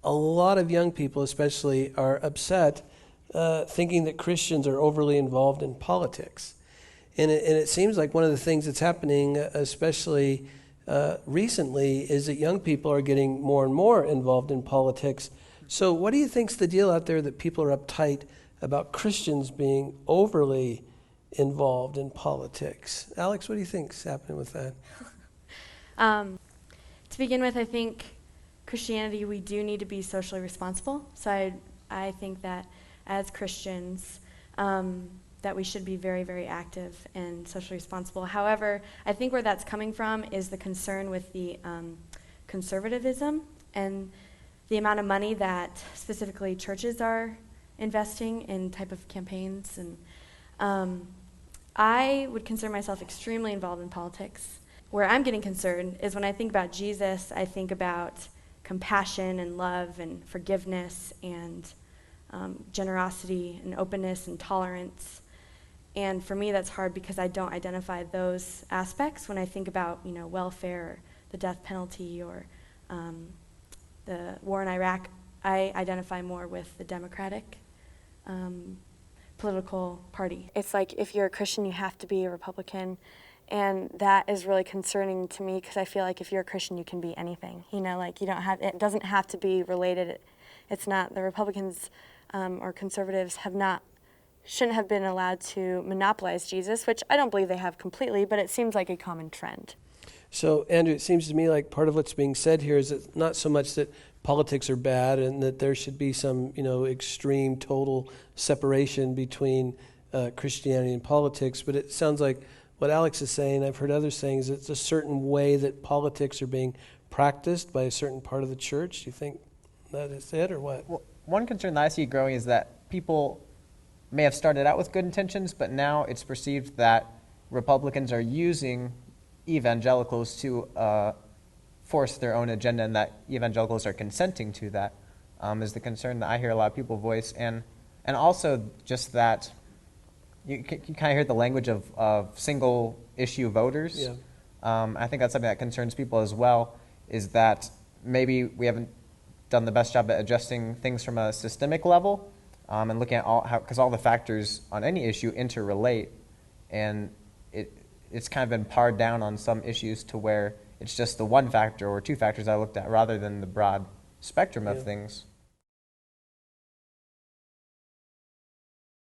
a lot of young people especially are upset, thinking that Christians are overly involved in politics. And it seems like one of the things that's happening, especially recently, is that young people are getting more and more involved in politics. So what do you think's the deal out there that people are uptight about Christians being overly involved in politics? Alex, what do you think's happening with that? To begin with, I think Christianity, we do need to be socially responsible. So I think that as Christians, that we should be very, very active and socially responsible. However, I think where that's coming from is the concern with the conservatism and the amount of money that specifically churches are investing in type of campaigns. And I would consider myself extremely involved in politics. Where I'm getting concerned is when I think about Jesus, I think about compassion and love and forgiveness and generosity and openness and tolerance. And for me, that's hard because I don't identify those aspects when I think about, welfare, or the death penalty, or the war in Iraq. I identify more with the Democratic political party. It's like if you're a Christian, you have to be a Republican. And that is really concerning to me because I feel like if you're a Christian, you can be anything. You don't have, it doesn't have to be related. It's not, the Republicans or conservatives shouldn't have been allowed to monopolize Jesus, which I don't believe they have completely, but it seems like a common trend. So, Andrew, it seems to me like part of what's being said here is that not so much that politics are bad and that there should be some, extreme total separation between Christianity and politics, but it sounds like what Alex is saying, I've heard others saying, is it's a certain way that politics are being practiced by a certain part of the church. Do you think that is it, or what? Well, one concern that I see growing is that people may have started out with good intentions, but now it's perceived that Republicans are using evangelicals to force their own agenda, and that evangelicals are consenting to that, is the concern that I hear a lot of people voice. And also just that you kind of hear the language of single-issue voters. Yeah. I think that's something that concerns people as well, is that maybe we haven't done the best job at adjusting things from a systemic level, and looking at because all the factors on any issue interrelate, and it's kind of been pared down on some issues to where it's just the one factor or two factors I looked at rather than the broad spectrum of things.